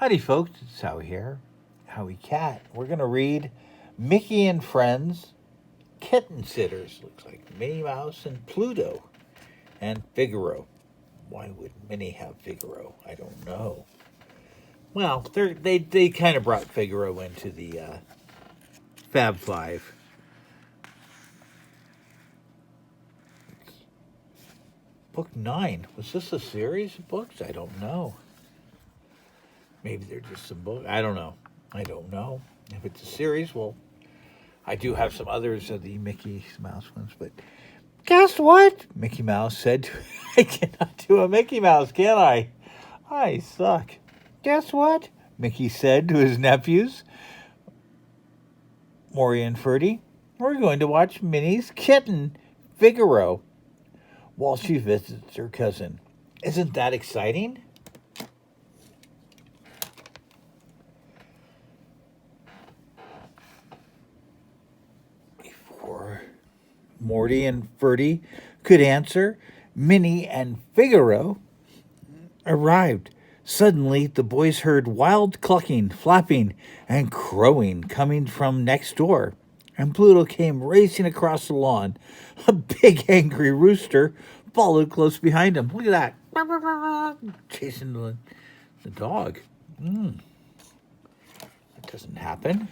Howdy, folks. It's Howie here. Howie Cat. We're going to read Mickey and Friends, Kitten Sitters. Looks like Minnie Mouse and Pluto and Figaro. Why would Minnie have Figaro? I don't know. Well, they kind of brought Figaro into the Fab Five. Book 9. Was this a series of books? I don't know. Maybe they're just some books. I don't know. If it's a series, well, I do have some others of the Mickey Mouse ones, but guess what? Mickey Mouse said, I cannot do a Mickey Mouse, can I? I suck. Guess what? Mickey said to his nephews, Maury and Ferdy, we're going to watch Minnie's kitten, Figaro, while she visits her cousin. Isn't that exciting? Before Morty and Ferdy could answer, Minnie and Figaro arrived. Suddenly, the boys heard wild clucking, flapping, and crowing coming from next door, and Pluto came racing across the lawn. A big angry rooster followed close behind him. Look at that. Chasing the dog. That doesn't happen.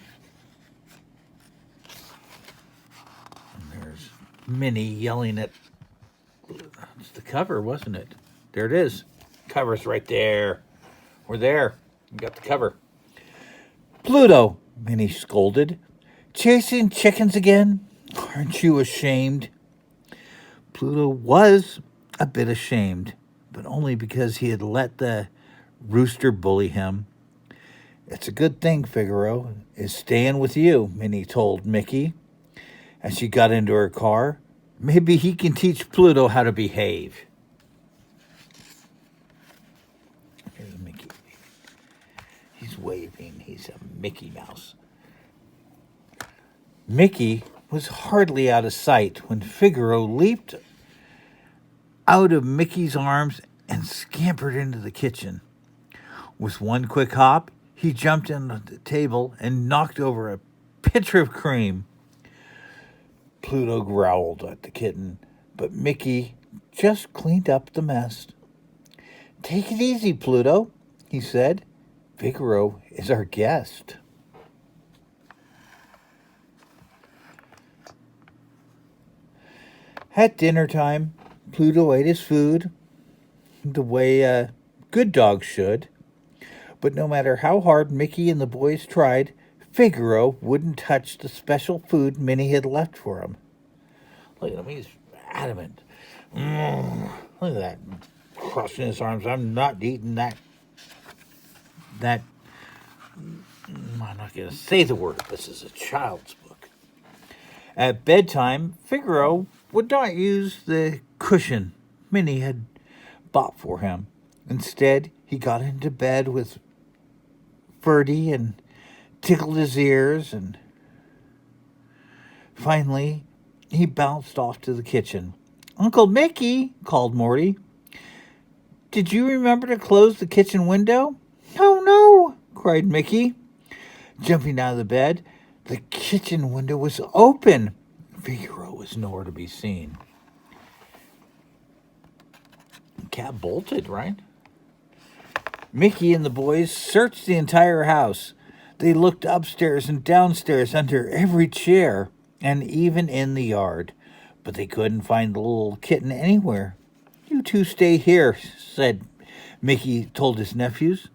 And there's Minnie yelling at... It's the cover, wasn't it? There it is. Cover's right there. We're there. We got the cover. Pluto, Minnie scolded. Chasing chickens again? Aren't you ashamed? Pluto was a bit ashamed, but only because he had let the rooster bully him. It's a good thing Figaro is staying with you, Minnie told Mickey as she got into her car. Maybe he can teach Pluto how to behave. Here's Mickey. He's waving. He's a Mickey Mouse. Mickey was hardly out of sight when Figaro leaped out of Mickey's arms and scampered into the kitchen. With one quick hop, he jumped on the table and knocked over a pitcher of cream. Pluto growled at the kitten, but Mickey just cleaned up the mess. Take it easy, Pluto, he said. Figaro is our guest. At dinner time, Pluto ate his food the way a good dog should. But no matter how hard Mickey and the boys tried, Figaro wouldn't touch the special food Minnie had left for him. Look at him, he's adamant. Look at that, crossing his arms. I'm not eating that. I'm not going to say the word. This is a child's book. At bedtime, Figaro would not use the cushion Minnie had bought for him. Instead, he got into bed with Ferdy and tickled his ears, and finally he bounced off to the kitchen. Uncle Mickey, called Morty, did you remember to close the kitchen window? Oh, no, cried Mickey, jumping out of the bed. The kitchen window was open. Figaro was nowhere to be seen. The cat bolted, right? Mickey and the boys searched the entire house. They looked upstairs and downstairs, under every chair, and even in the yard. But they couldn't find the little kitten anywhere. You two stay here, said Mickey, told his nephews.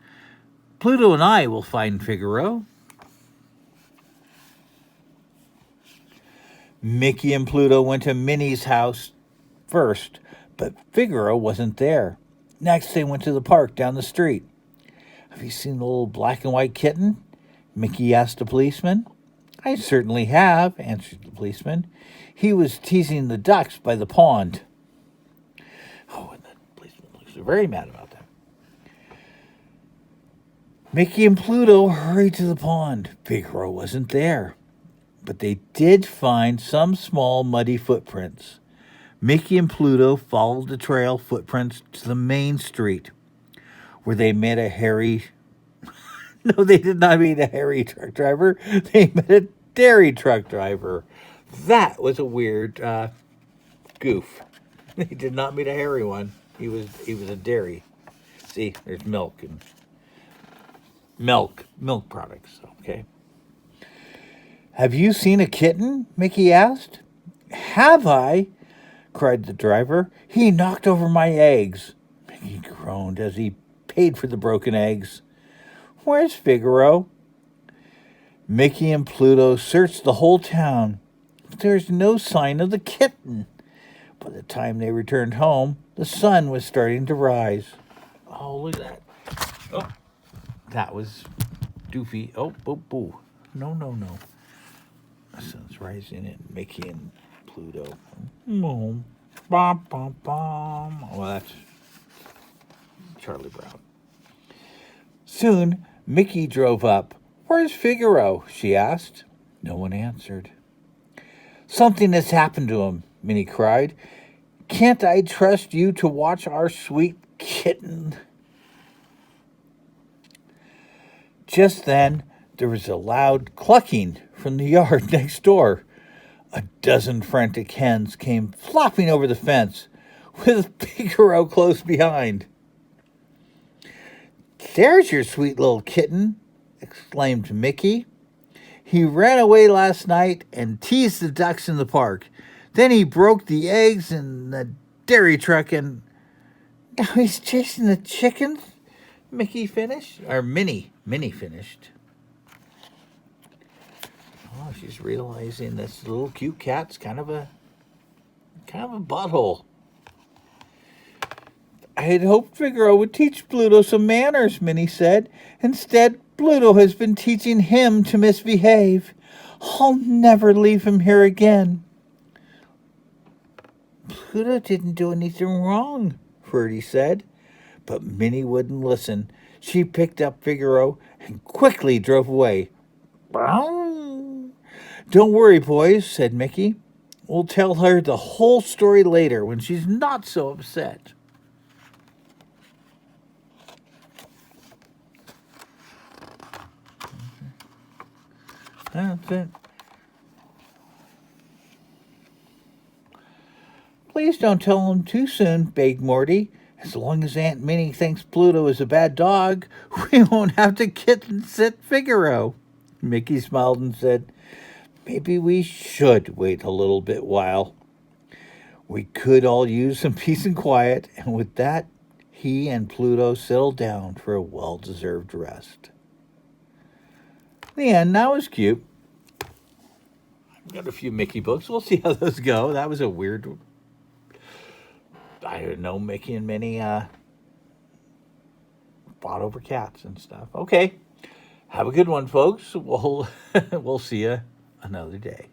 Pluto and I will find Figaro. Mickey and Pluto went to Minnie's house first, but Figaro wasn't there. Next, they went to the park down the street. Have you seen the little black and white kitten? Mickey asked the policeman. I certainly have, answered the policeman. He was teasing the ducks by the pond. Oh, and the policeman looks very mad about that. Mickey and Pluto hurried to the pond. Figaro wasn't there, but they did find some small muddy footprints. Mickey and Pluto followed the trail footprints to the main street, where they met a hairy No, they did not meet a hairy truck driver. They met a dairy truck driver. That was a weird goof. They did not meet a hairy one. He was a dairy. See, there's milk and milk products. Okay. Have you seen a kitten? Mickey asked. Have I? Cried the driver. He knocked over my eggs. Mickey groaned as he paid for the broken eggs. Where's Figaro? Mickey and Pluto searched the whole town, but there's no sign of the kitten. By the time they returned home, the sun was starting to rise. Oh, look at that. Oh, that was Doofy. Oh, boo, boo. No. The sun's rising and Mickey and Pluto. Boom, bom, bom, bom. Well, that's Charlie Brown. Soon, Mickey drove up. Where's Figaro? She asked. No one answered. Something has happened to him, Minnie cried. Can't I trust you to watch our sweet kitten? Just then, there was a loud clucking from the yard next door. A dozen frantic hens came flopping over the fence, with Figaro close behind. There's your sweet little kitten, exclaimed Mickey. He ran away last night and teased the ducks in the park. Then he broke the eggs in the dairy truck and now he's chasing the chickens. Minnie finished. Oh, she's realizing this little cute cat's kind of a butthole. I had hoped Figaro would teach Pluto some manners, Minnie said. Instead, Pluto has been teaching him to misbehave. I'll never leave him here again. Pluto didn't do anything wrong, Ferdy said. But Minnie wouldn't listen. She picked up Figaro and quickly drove away. Don't worry, boys, said Mickey. We'll tell her the whole story later when she's not so upset. That's it. Please don't tell him too soon, begged Morty. As long as Aunt Minnie thinks Pluto is a bad dog, we won't have to kitten sit Figaro. Mickey smiled and said, maybe we should wait a little bit while. We could all use some peace and quiet, and with that, he and Pluto settled down for a well-deserved rest. The end. That was cute. I've got a few Mickey books. We'll see how those go. That was a weird one. I didn't know Mickey and Minnie fought over cats and stuff. Okay. Have a good one, folks. We'll see you another day.